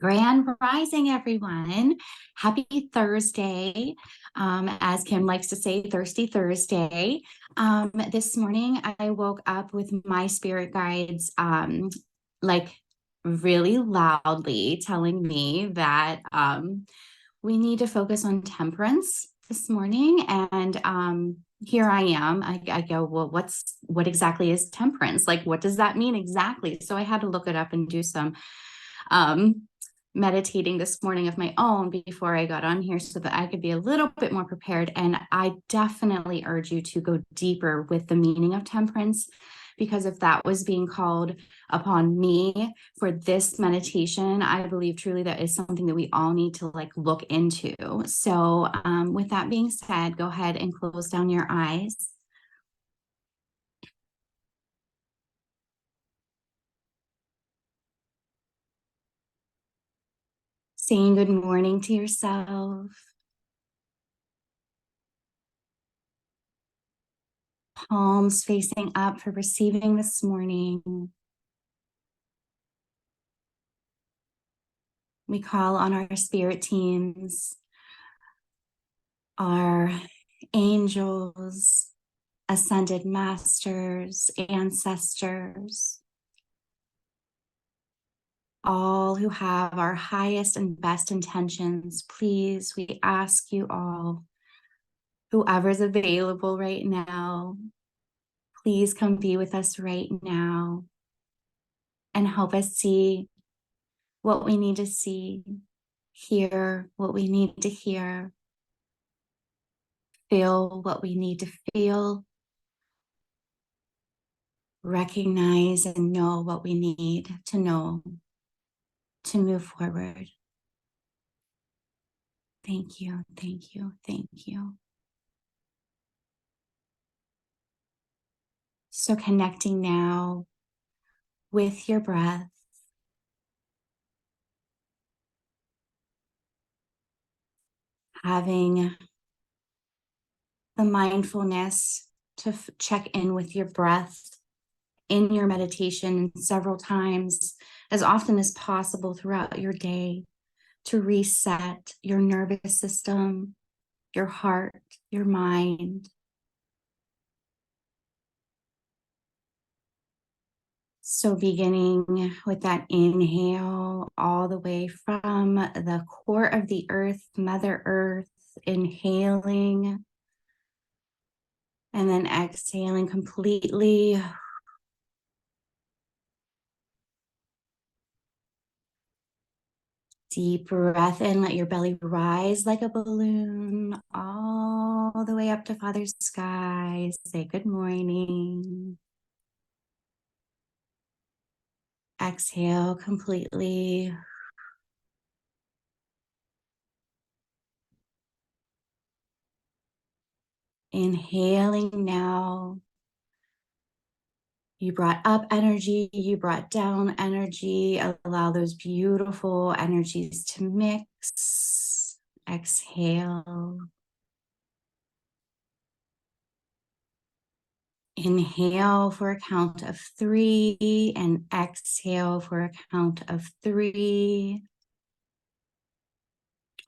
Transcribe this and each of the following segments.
Grand Rising, everyone. Happy Thursday. As Kim likes to say, Thirsty Thursday. This morning, I woke up with my spirit guides, like really loudly telling me that we need to focus on temperance this morning. And here I am. I go, well, what exactly is temperance? Like, what does that mean exactly? So I had to look it up and do some meditating this morning of my own before I got on here so that I could be a little bit more prepared. And I definitely urge you to go deeper with the meaning of temperance, because if that was being called upon me for this meditation, I believe truly that is something that we all need to look into. So with that being said, go ahead and close down your eyes. Saying good morning to yourself. Palms facing up for receiving this morning. We call on our spirit teams, our angels, ascended masters, ancestors, all who have our highest and best intentions. Please, we ask you all, whoever's available right now, please come be with us right now and help us see what we need to see, hear what we need to hear, feel what we need to feel, recognize and know what we need to know to move forward. Thank you, thank you, thank you. So connecting now with your breath, having the mindfulness to check in with your breath in your meditation several times, as often as possible throughout your day, to reset your nervous system, your heart, your mind. So beginning with that inhale all the way from the core of the earth, Mother Earth, inhaling, and then exhaling completely. Deep breath in, let your belly rise like a balloon all the way up to Father's sky. Say good morning. Exhale completely. Inhaling now. You brought up energy, you brought down energy. Allow those beautiful energies to mix. Exhale. Inhale for a count of 3 and exhale for a count of 3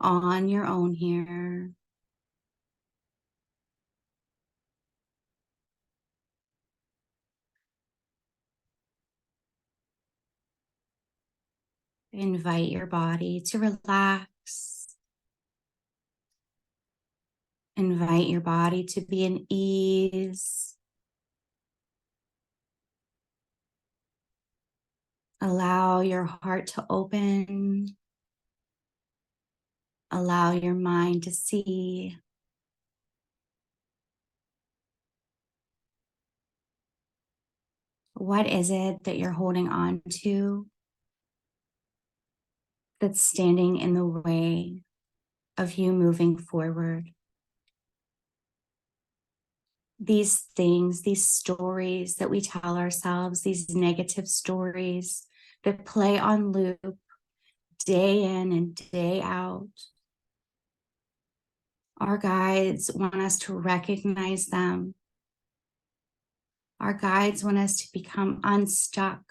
on your own here. Invite your body to relax. Invite your body to be in ease. Allow your heart to open. Allow your mind to see. What is it that you're holding on to that's standing in the way of you moving forward? These things, these stories that we tell ourselves, these negative stories that play on loop day in and day out. Our guides want us to recognize them. Our guides want us to become unstuck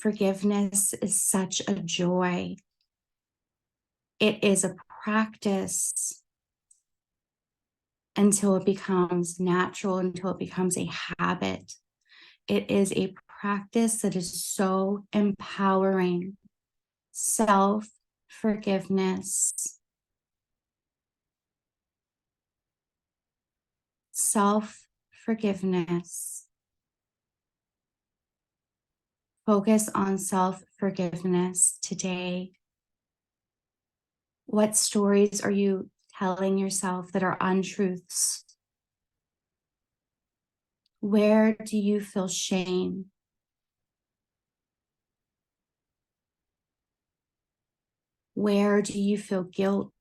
Forgiveness is such a joy. It is a practice until it becomes natural, until it becomes a habit. It is a practice that is so empowering. Self-forgiveness. Self-forgiveness. Focus on self-forgiveness today. What stories are you telling yourself that are untruths? Where do you feel shame? Where do you feel guilt?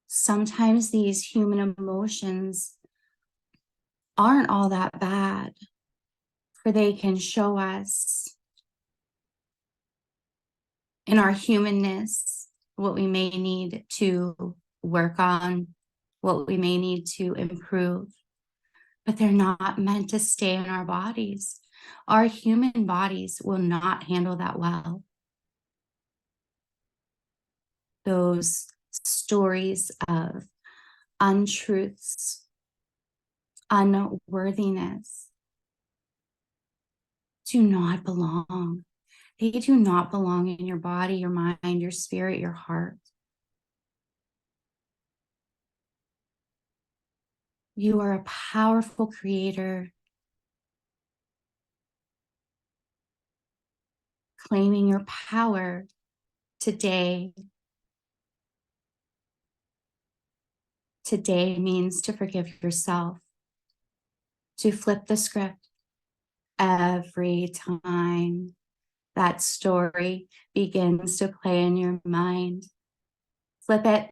Sometimes these human emotions aren't all that bad, for they can show us in our humanness what we may need to work on, what we may need to improve, but they're not meant to stay in our bodies. Our human bodies will not handle that well. Those stories of untruths, unworthiness do not belong. They do not belong in your body, your mind, your spirit, your heart. You are a powerful creator, claiming your power today. Today means to forgive yourself, to flip the script every time that story begins to play in your mind. Flip it.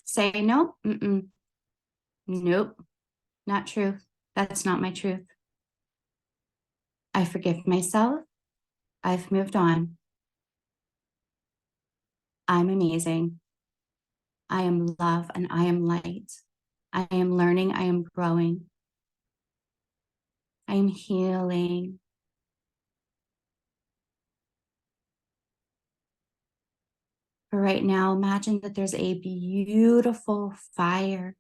Say, nope, nope, not true. That's not my truth. I forgive myself. I've moved on. I'm amazing. I am love and I am light. I am learning. I am growing. I am healing. But right now, imagine that there's a beautiful fire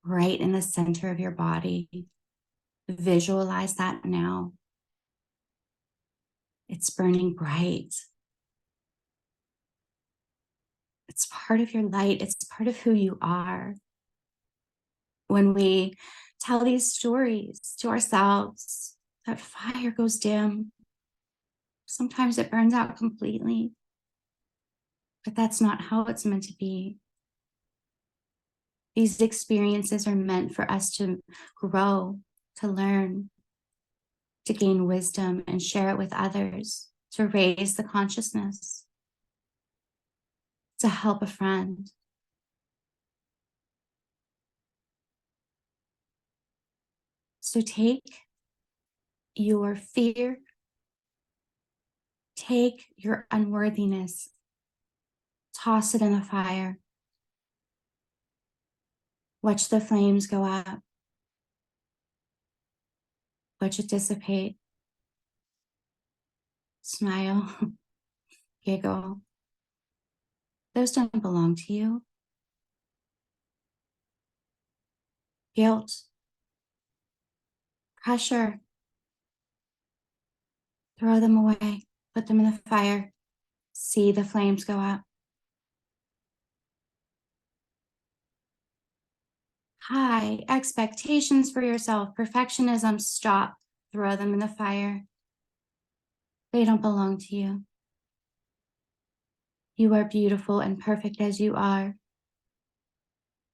right in the center of your body. Visualize that now. It's burning bright. It's part of your light. It's part of who you are. When we tell these stories to ourselves, that fire goes dim. Sometimes it burns out completely, but that's not how it's meant to be. These experiences are meant for us to grow, to learn, to gain wisdom and share it with others, to raise the consciousness, to help a friend. So take your fear, take your unworthiness, toss it in the fire. Watch the flames go up. Watch it dissipate. Smile, giggle. Those don't belong to you. Guilt, pressure, throw them away, put them in the fire. See the flames go up. High expectations for yourself, perfectionism, stop, throw them in the fire. They don't belong to you. You are beautiful and perfect as you are.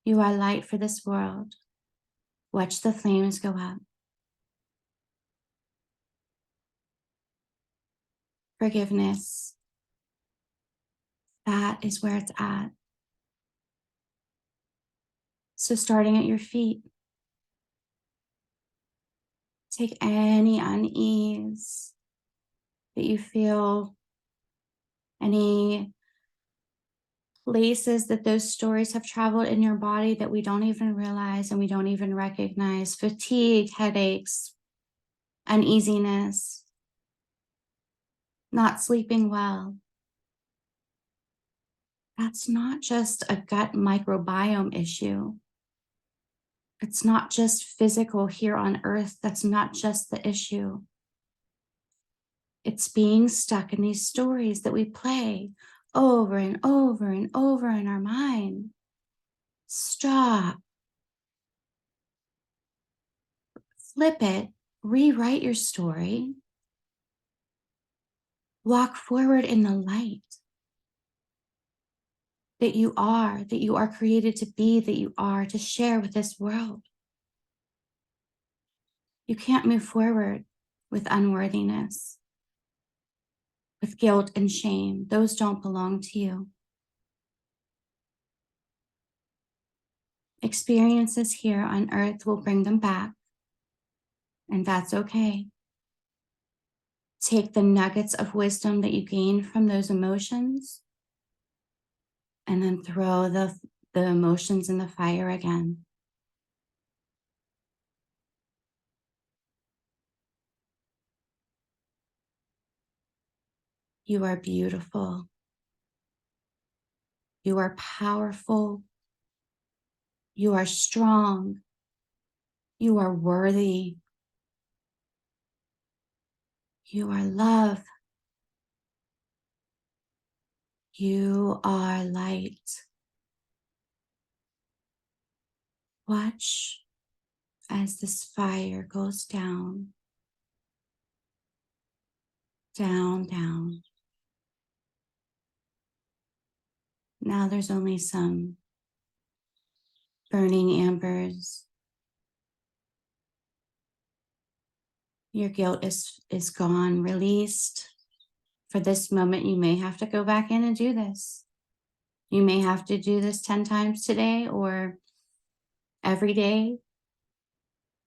You are light for this world. Watch the flames go up. Forgiveness. That is where it's at. So starting at your feet, take any unease that you feel, any places that those stories have traveled in your body that we don't even realize and we don't even recognize. Fatigue, headaches, uneasiness, not sleeping well. That's not just a gut microbiome issue. It's not just physical here on earth. That's not just the issue. It's being stuck in these stories that we play over and over and over in our mind. Stop. Flip it. Rewrite your story. Walk forward in the light that you are created to be, that you are to share with this world. You can't move forward with unworthiness, with guilt and shame. Those don't belong to you. Experiences here on earth will bring them back, and that's okay. Take the nuggets of wisdom that you gain from those emotions and then throw the emotions in the fire again. You are beautiful. You are powerful. You are strong. You are worthy. You are love. You are light. Watch as this fire goes down, down, down. Now there's only some burning embers. Your guilt is gone, released. For this moment, you may have to go back in and do this. You may have to do this 10 times today or every day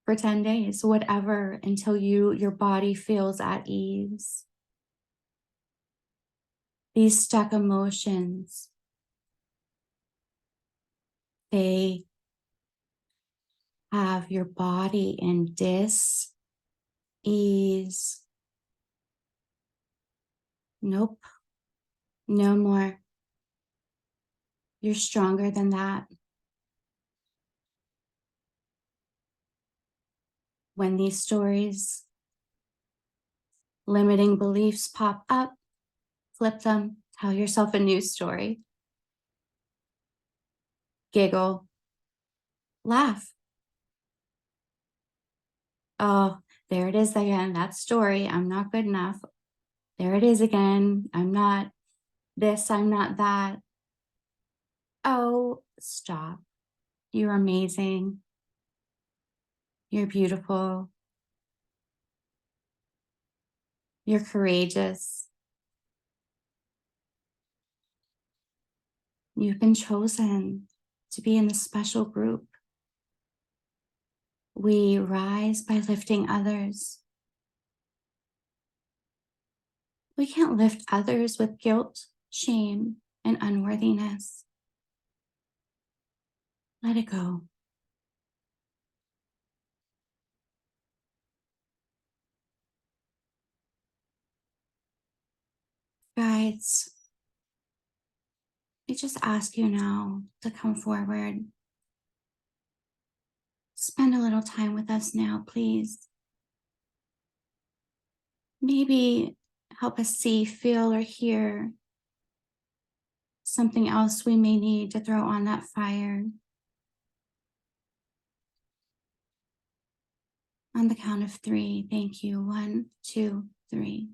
for 10 days, whatever, until your body feels at ease. These stuck emotions, they have your body in dis-ease. Nope, no more. You're stronger than that. When these stories, limiting beliefs pop up, flip them, tell yourself a new story. Giggle, laugh. Oh, there it is again, that story. I'm not good enough. There it is again. I'm not this, I'm not that. Oh, stop. You're amazing. You're beautiful. You're courageous. You've been chosen to be in the special group. We rise by lifting others. We can't lift others with guilt, shame, and unworthiness. Let it go. Guides, I just ask you now to come forward. Spend a little time with us now, please. Maybe help us see, feel, or hear something else we may need to throw on that fire. On the count of 3, thank you. 1, 2, 3.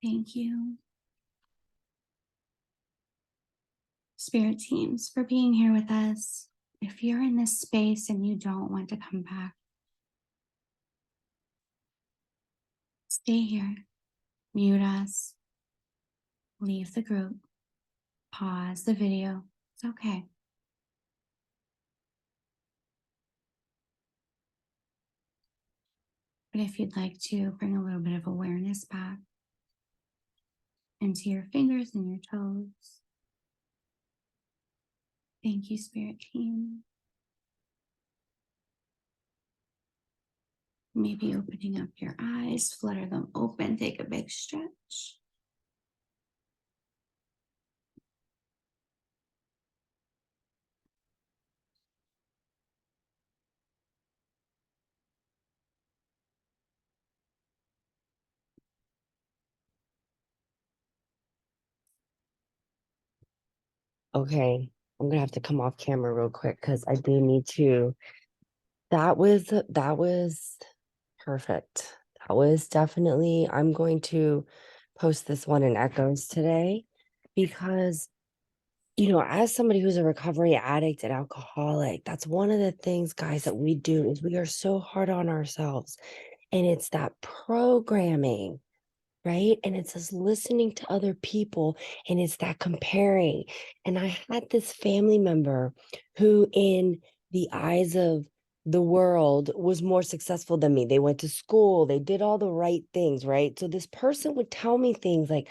Thank you, spirit teams, for being here with us. If you're in this space and you don't want to come back, stay here, mute us, leave the group, pause the video. It's okay. But if you'd like to bring a little bit of awareness back into your fingers and your toes, thank you, spirit team. Maybe opening up your eyes, flutter them open, take a big stretch. Okay, I'm gonna have to come off camera real quick because I do need to. That was perfect. That was definitely. I'm going to post this one in Echoes today because as somebody who's a recovery addict and alcoholic, that's one of the things, guys, that we do is we are so hard on ourselves, and it's that programming, right? And it's us listening to other people, and it's that comparing. And I had this family member who, in the eyes of the world, was more successful than me. They went to school, they did all the right things, right? So this person would tell me things like,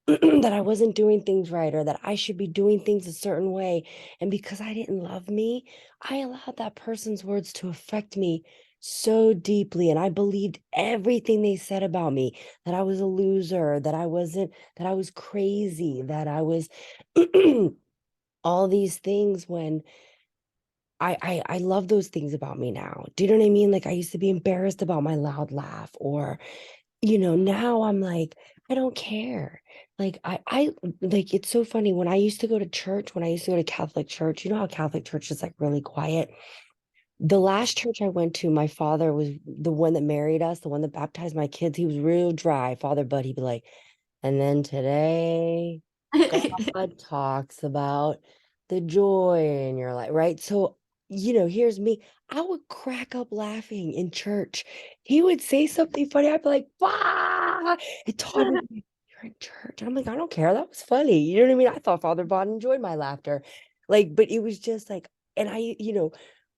that I wasn't doing things right, or that I should be doing things a certain way. And because I didn't love me, I allowed that person's words to affect me so deeply. And I believed everything they said about me, that I was a loser, that I wasn't, that I was crazy, that I was all these things, when I love those things about me now. Do you know what I mean? Like, I used to be embarrassed about my loud laugh, or now I'm like, I don't care. Like, I like, it's so funny. When I used to go to church, when I used to go to Catholic church, you know how Catholic church is like really quiet. The last church I went to, my father was the one that married us, the one that baptized my kids. He was real dry, Father Bud. He'd be like, and then today, God talks about the joy in your life, right? So, here's me. I would crack up laughing in church. He would say something funny. I'd be like, "Bah!" It taught me, you're in church. And I'm like, I don't care. That was funny. You know what I mean? I thought Father Bond enjoyed my laughter. Like, but it was just like, and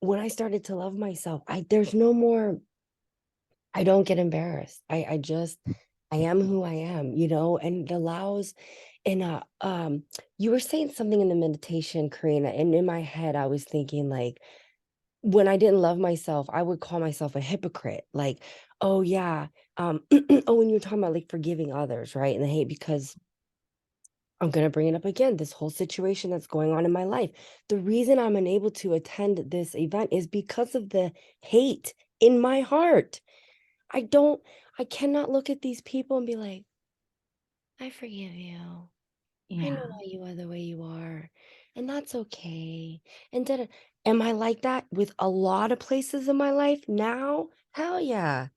when I started to love myself, there's no more, I don't get embarrassed. I am who I am, and it allows. And you were saying something in the meditation, Karina, and in my head, I was thinking, like, when I didn't love myself, I would call myself a hypocrite. Like, oh yeah, oh, when you're talking about like forgiving others, right? And the hate, because I'm gonna bring it up again, this whole situation that's going on in my life. The reason I'm unable to attend this event is because of the hate in my heart. I don't, I cannot look at these people and be like, I forgive you. I know Yeah. why you are the way you are. And that's okay. And am I like that with a lot of places in my life now? Hell yeah.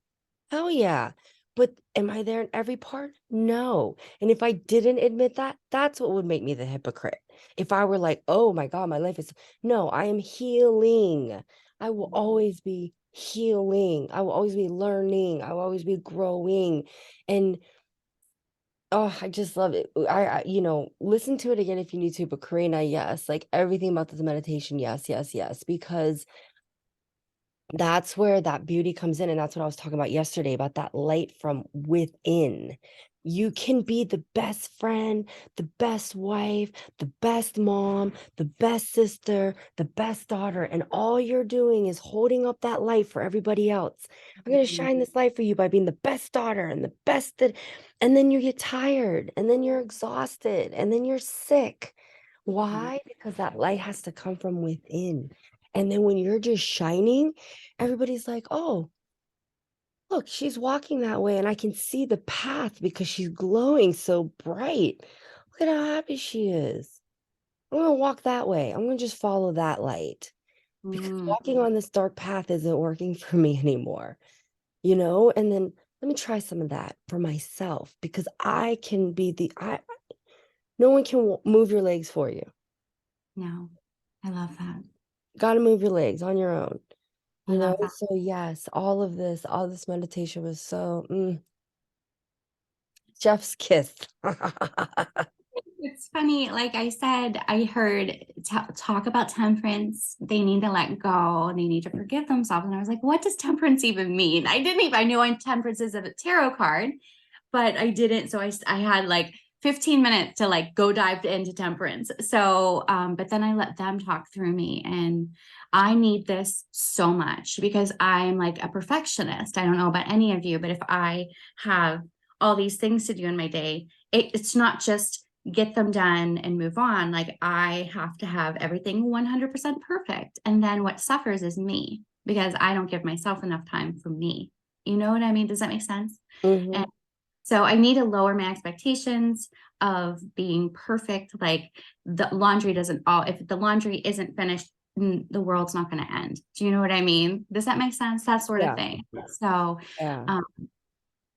Hell yeah. But am I there in every part? No. And if I didn't admit that, that's what would make me the hypocrite. If I were like, oh my God, my life is, no, I am healing. I will always be healing. I will always be learning. I will always be growing. And oh, I just love it. Listen to it again if you need to. But Karina, yes, like everything about this meditation, yes, yes, yes, because that's where that beauty comes in. And that's what I was talking about yesterday, about that light from within. You can be the best friend, the best wife, the best mom, the best sister, the best daughter. And all you're doing is holding up that light for everybody else. I'm going to shine this light for you by being the best daughter and the best that, and then you get tired, and then you're exhausted, and then you're sick. Why? Because that light has to come from within. And then when you're just shining, everybody's like, oh, look, she's walking that way, and I can see the path because she's glowing so bright. Look at how happy she is. I'm going to walk that way. I'm going to just follow that light because Mm. walking on this dark path isn't working for me anymore, And then let me try some of that for myself because I can be no one can move your legs for you. No, I love that. Got to move your legs on your own. I love that. So yes, all this meditation was so chef's kiss. It's funny, like I said, I heard talk about temperance. They need to let go and they need to forgive themselves. And I was like, what does temperance even mean? I didn't even, I knew temperance is a tarot card, but I didn't. So I had like 15 minutes to like go dive into temperance. So, but then I let them talk through me, and I need this so much because I'm like a perfectionist. I don't know about any of you, but if I have all these things to do in my day, it's not just get them done and move on. Like I have to have everything 100% perfect. And then what suffers is me because I don't give myself enough time for me. You know what I mean? Does that make sense? And Mhm. so I need to lower my expectations of being perfect. Like the laundry doesn't all, if the laundry isn't finished, the world's not going to end. Do you know what I mean? Does that make sense? That sort of Yeah, thing. So yeah. um,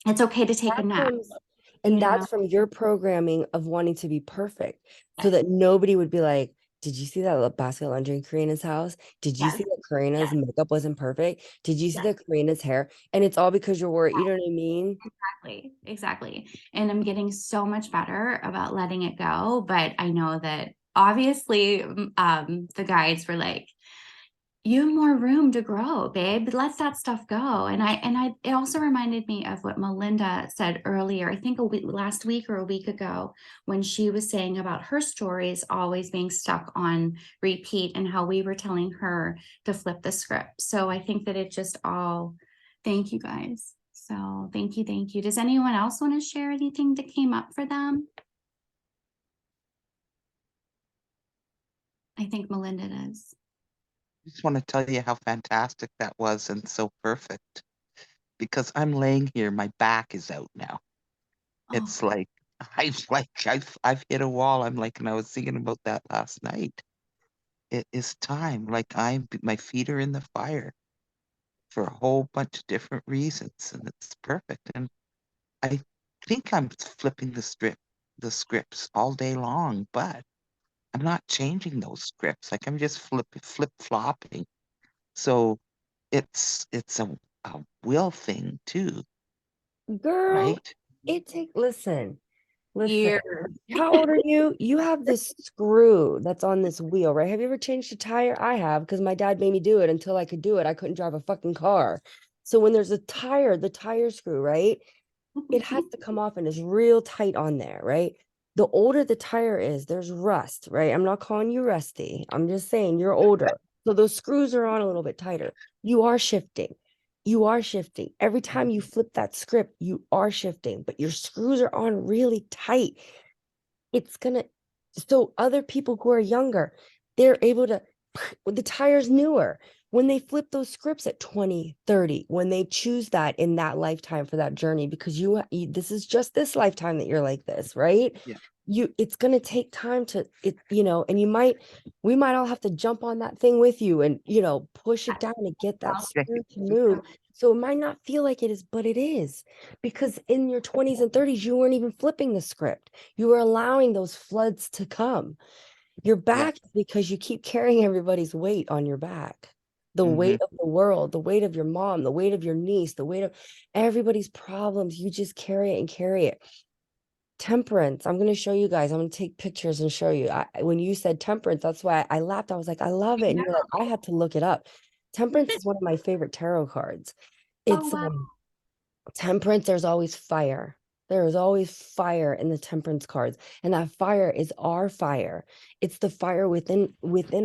it's okay to take a That nap, comes, and you know? that's from your programming of wanting to be perfect so that nobody would be like, did you see that basket of laundry in Karina's house? Did you Yes, see that Karina's yes, makeup wasn't perfect? Did you see yes. that Karina's hair? And it's all because you're worried. You know what I mean? Exactly, exactly. And I'm getting so much better about letting it go. But I know that obviously the guides were like, you have more room to grow, babe. Let that stuff go. And I it also reminded me of what Melinda said earlier, I think last week or a week ago, when she was saying about her stories always being stuck on repeat and how we were telling her to flip the script. So I think that it just all, thank you guys. So thank you, thank you. Does anyone else want to share anything that came up for them? I think Melinda does. Just want to tell you how fantastic that was and so perfect because I'm laying here, my back is out now. Oh, It's like I've hit a wall. I'm like, and I was thinking about that last night. It is time. Like my feet are in the fire for a whole bunch of different reasons, and it's perfect. And I think I'm flipping the scripts all day long, but I'm not changing those scripts. Like I'm just flip flopping. So it's a will thing too, Girl, right? listen. years. How old are you? You have this screw that's on this wheel, right? Have you ever changed a tire? I have because my dad made me do it. Until I could do it, I couldn't drive a fucking car. So when there's a tire, the tire screw, right? It has to come off and is real tight on there, right? The older the tire is, there's rust, right? I'm not calling you rusty. I'm just saying you're older. So those screws are on a little bit tighter. You are shifting. You are shifting. Every time you flip that script, you are shifting, but your screws are on really tight. It's gonna, so other people who are younger, they're able to, the tire's newer. When they flip those scripts at 20, 30, when they choose that in that lifetime for that journey, because this is just this lifetime that you're like this, right? Yeah. It's gonna take time to and we might all have to jump on that thing with you and push it down and get that Yeah. screw to move. So it might not feel like it is, but it is, because in your 20s and 30s, you weren't even flipping the script. You were allowing those floods to come. Your Yeah. back is because you keep carrying everybody's weight on your back. The Hmm. weight of the world, the weight of your mom, the weight of your niece, the weight of everybody's problems. You just carry it and carry it. Temperance. I'm going to show you guys. I'm going to take pictures and show you. When you said temperance, that's why I laughed. I was like, I love it. And you're like, I had to look it up. Temperance is one of my favorite tarot cards. Oh, It's wow. Temperance, there's always fire. There is always fire in the temperance cards. And that fire is our fire. It's the fire within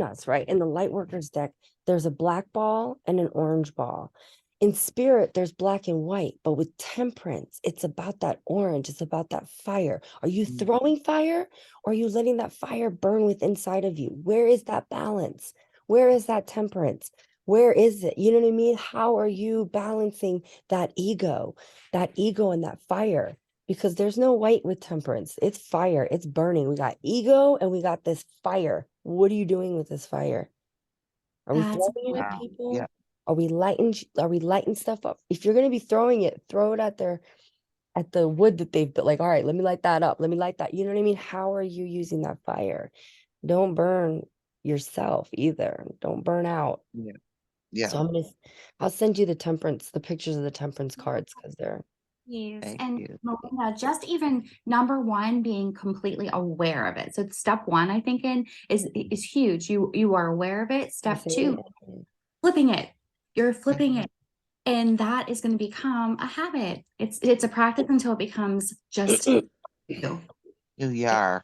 us, right? In the light workers deck, there's a black ball and an orange ball. In spirit, there's black and white, but with temperance, it's about that orange. It's about that fire. Are you throwing fire, or are you letting that fire burn within inside of you? Where is that balance? Where is that temperance? Where is it? You know what I mean? How are you balancing that ego and that fire? Because there's no white with temperance. It's fire. It's burning. We got ego and we got this fire. What are you doing with this fire? Are we That's throwing it at Wow. Yeah. people? Are we lighting stuff up? If you're gonna be throwing it, throw it at the wood that they've built. Like, all right, let me light that up. Let me light that. You know what I mean? How are you using that fire? Don't burn yourself either. Don't burn out. Yeah. Yeah. So I'll send you the pictures of the temperance cards because they're Yes. Thank And you. Melinda, just even number one, being completely aware of it. So step one, I think, is huge. You are aware of it. Step two, flipping it. You're flipping it. And that is going to become a habit. It's a practice until it becomes just you. You are.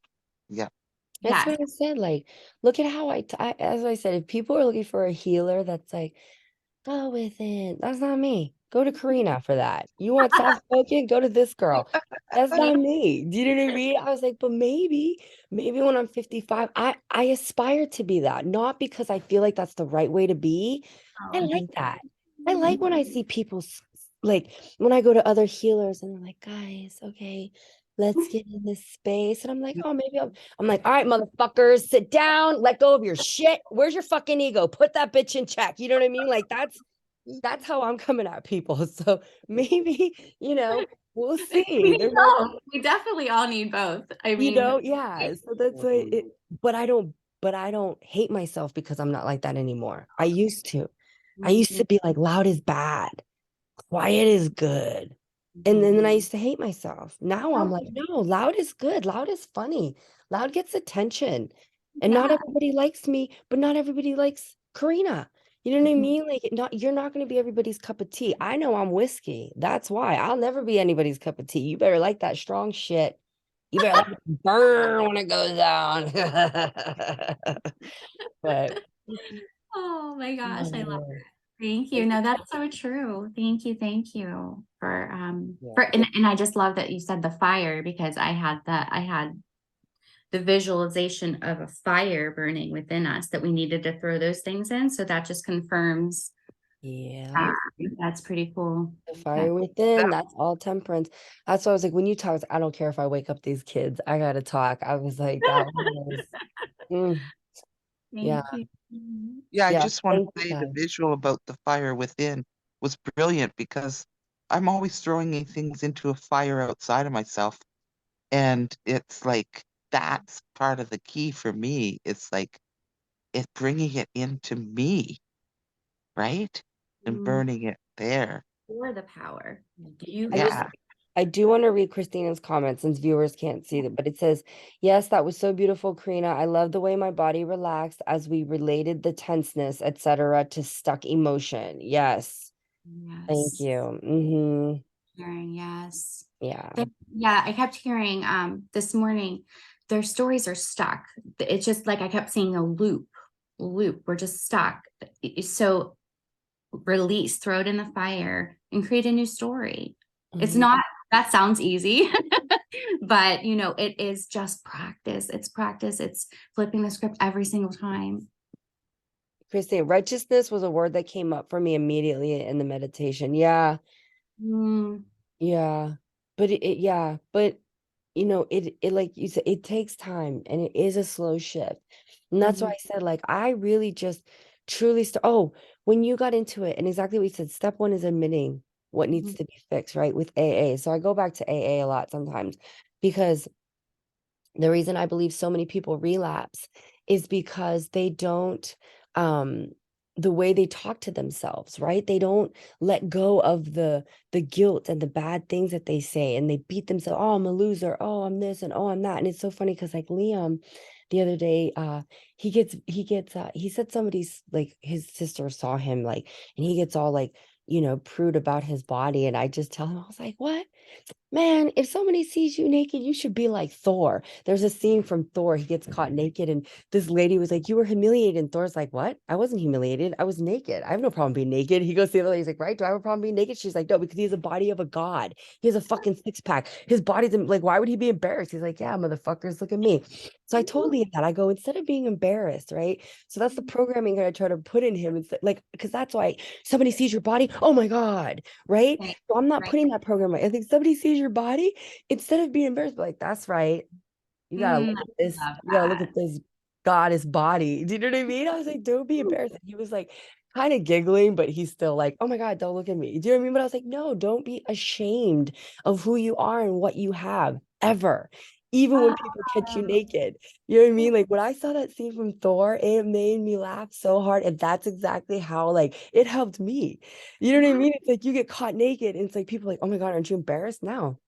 Yeah. That's Yes. what I said. Like, look at how as I said, if people are looking for a healer that's like, go with it. That's not me. Go to Corina for that. You want soft spoken? Go to this girl. That's not me. Do you know what I mean? I was like, but maybe when I'm 55, I aspire to be that. Not because I feel like that's the right way to be. I Oh, like that. I like when I see people like when I go to other healers and they're like, guys, okay, let's get in this space. And I'm like, oh, maybe I'm like, all right, motherfuckers, sit down, let go of your shit. Where's your fucking ego? Put that bitch in check. You know what I mean? Like that's how I'm coming at people. So maybe, we'll see. There might, we definitely all need both. I mean, yeah. So that's like it, but I don't hate myself because I'm not like that anymore. I used to. I used to be like loud is bad, quiet is good. And then I used to hate myself. Now I'm like, no, loud is good. Loud is funny. Loud gets attention. And not yeah. everybody likes me, but not everybody likes Karina. You know what I mean? Like, you're not going to be everybody's cup of tea. I know I'm whiskey. That's why I'll never be anybody's cup of tea. You better like that strong shit. You better let it burn when it goes down. But Oh my gosh, I love oh, Thank you. No, that's so true. Thank you yeah. for and I just love that you said the fire because I had the visualization of a fire burning within us that we needed to throw those things in. So that just confirms Yeah. that. That's pretty cool. The fire within, that's all temperance. That's why I was like, when you talk, I was like, I don't care if I wake up these kids. I gotta talk. I was like, that was mm, yeah. Thank you. Yeah, I Yeah. just want Thank to you say the guys. visual about the fire within was brilliant because I'm always throwing things into a fire outside of myself. And it's like that's part of the key for me. It's like it bringing it into me, right? And Mm, burning it there. for the power. You I just Yeah. I do want to read Christina's comments since viewers can't see it, but it says, yes, that was so beautiful, Karina. I love the way my body relaxed as we related the tenseness, etc., to stuck emotion. Yes. Thank yes. you. Mm-hmm. Hearing, yes. Yeah. Yeah, I kept hearing this morning, their stories are stuck. It's just like I kept seeing a loop. We're just stuck. So release, throw it in the fire and create a new story. It's Mhm. not, that sounds easy, but it is just practice. It's practice. It's flipping the script every single time. Christine, righteousness was a word that came up for me immediately in the meditation. Yeah. Mm, Yeah. But yeah, but it like you said, it takes time and it is a slow shift. And that's why mhm, I said, like, I really just truly when you got into it, and exactly what you said, step one is admitting what needs mhm, to be fixed, right? With AA. So I go back to AA a lot sometimes because the reason I believe so many people relapse is because they don't the way they talk to themselves, right? They don't let go of the guilt and the bad things that they say, and they beat themselves. Oh, I'm a loser. Oh, I'm this, and oh, I'm that. And it's so funny because like Liam the other day, he said somebody's like his sister saw him like, and he gets all like, prude about his body. And I just tell him, I was like, what? Man, if somebody sees you naked, you should be like Thor. There's a scene from Thor. He gets caught naked, and this lady was like, you were humiliated. And Thor's like, what? I wasn't humiliated. I was naked. I have no problem being naked. He goes to the other lady, he's like, right? Do I have a problem being naked? She's like, no, because he has a body of a god. He has a fucking six pack. His body's like, why would he be embarrassed? He's like, yeah, motherfuckers, look at me. So I told Liam that. I go, instead of being embarrassed, right? So that's the programming that I try to put in him. It's like, because that's why somebody sees your body. Oh my God, right? right, So I'm not right. putting that program. I think somebody sees your body, instead of being embarrassed, be like, that's right. You gotta Mm, look at this. I love You gotta look that. at this goddess body. Do you know what I mean? I was like, don't be embarrassed. And he was like, kind of giggling, but he's still like, oh my God, don't look at me. Do you know what I mean? But I was like, no, don't be ashamed of who you are and what you have ever. Even when people catch you Wow. naked. You know what I mean? Like when I saw that scene from Thor, it made me laugh so hard. And that's exactly how like it helped me. You know what I Wow. mean? It's like you get caught naked and it's like people are like, oh my God, aren't you embarrassed? No.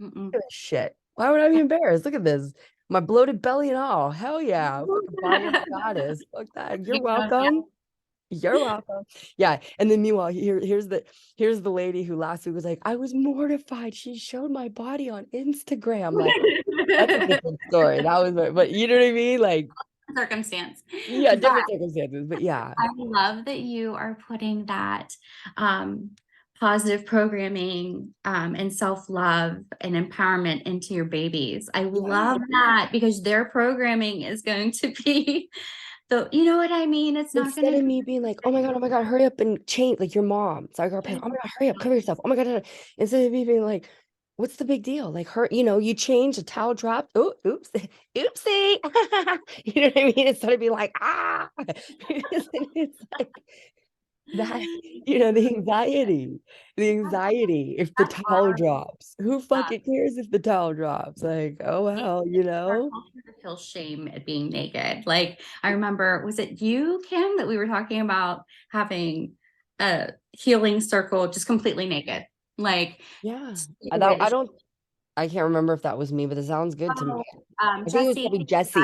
Mm-mm. Look at this shit. Why would I be embarrassed? Look at this. My bloated belly and all. Hell yeah. Fucking body of a goddess. Fuck that. You're You know, yeah. welcome. You're welcome. Yeah. And then meanwhile, here's the lady who last week was like, I was mortified. She showed my body on Instagram. Like, that's a different story. That was but you know what I mean? Like, Circumstance. yeah, But different circumstances. But yeah. I love that you are putting that um, positive programming and self-love and empowerment into your babies. I love that because their programming is going to be you know what I mean? It's not going Instead to of me being like, oh my God, hurry up and change, like your mom. So I got panic. Oh my God, hurry up, cover yourself. Oh my God. Instead of me being like, what's the big deal? Like her, you change, a towel dropped. Oh, oops, oopsie. You know what I mean? Instead of being like, ah, it's like that, the anxiety if the that's towel our drops. Who uh, fucking cares if the towel drops? Like, oh well, our culture to feel shame at being naked. Like I remember, was it you, Kim, that we were talking about having a healing circle just completely naked? Like Yeah. take I away don't, the I shame. don't I can't remember if that was me, but it sounds good to me. Oh, I think it was Jesse, probably Jesse.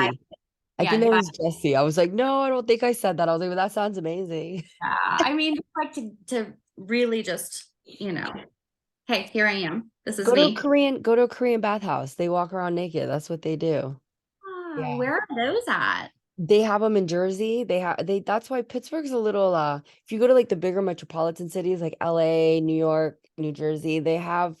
I think yeah, that was Jesse. I was like, no, I don't think I said that. I was like, well, that sounds amazing. I mean, like to really just, hey, here I am. This is me. Go to a Korean bathhouse. They walk around naked. That's what they do. Oh, Yeah. where are those at? They have them in Jersey. That's why Pittsburgh's a little if you go to like the bigger metropolitan cities like LA, New York, New Jersey, they have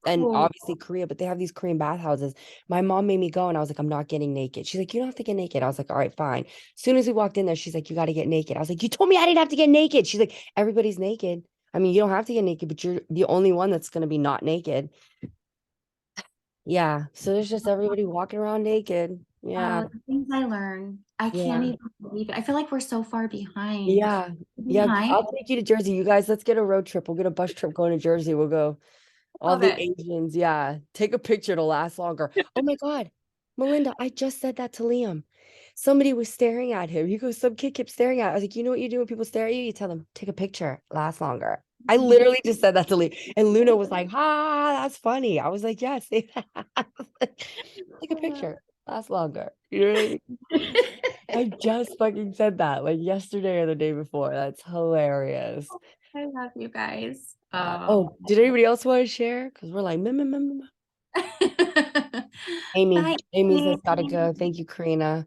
and Cool. obviously Korea, but they have these Korean bathhouses. My mom made me go and I was like, I'm not getting naked. She's like, you don't have to get naked. I was like, all right, fine. As soon as we walked in there, she's like, you got to get naked. I was like, you told me I didn't have to get naked. She's like, everybody's naked. I mean, you don't have to get naked, but you're the only one that's going to be not naked. Yeah. So there's just everybody walking around naked. Yeah. The things I learn, I can't Yeah. even believe it. I feel like we're so far behind. Yeah. Yeah. Behind. I'll take you to Jersey. You guys, let's get a road trip. We'll get a bus trip going to Jersey. We'll go. All Love the it. Asians, yeah. Take a picture to last longer. Oh my God. Melinda, I just said that to Liam. Somebody was staring at him. He goes, some kid kept staring at. I was like, you know what you do when people stare at you? You tell them, take a picture, last longer. I literally just said that to Liam. And Luna was like, that's funny. I was like, yes, say that. Take a picture, last longer. You know what I mean? I just fucking said that like yesterday or the day before. That's hilarious. I love you guys. Oh, did anybody else want to share? Because we're like, meh, meh, meh, meh. Bye. Amy says gotta go. Thank you, Corina.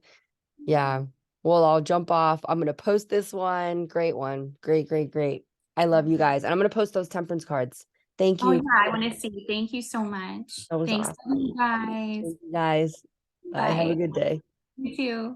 Yeah. Well, I'll jump off. I'm gonna post this one. Great one. Great, great, great. I love you guys. And I'm gonna post those temperance cards. Thank Oh yeah, you. I want to see. Thank you so much. That was Thanks, awesome. you guys. Thank you guys. Bye. Have a Bye. good day. You too.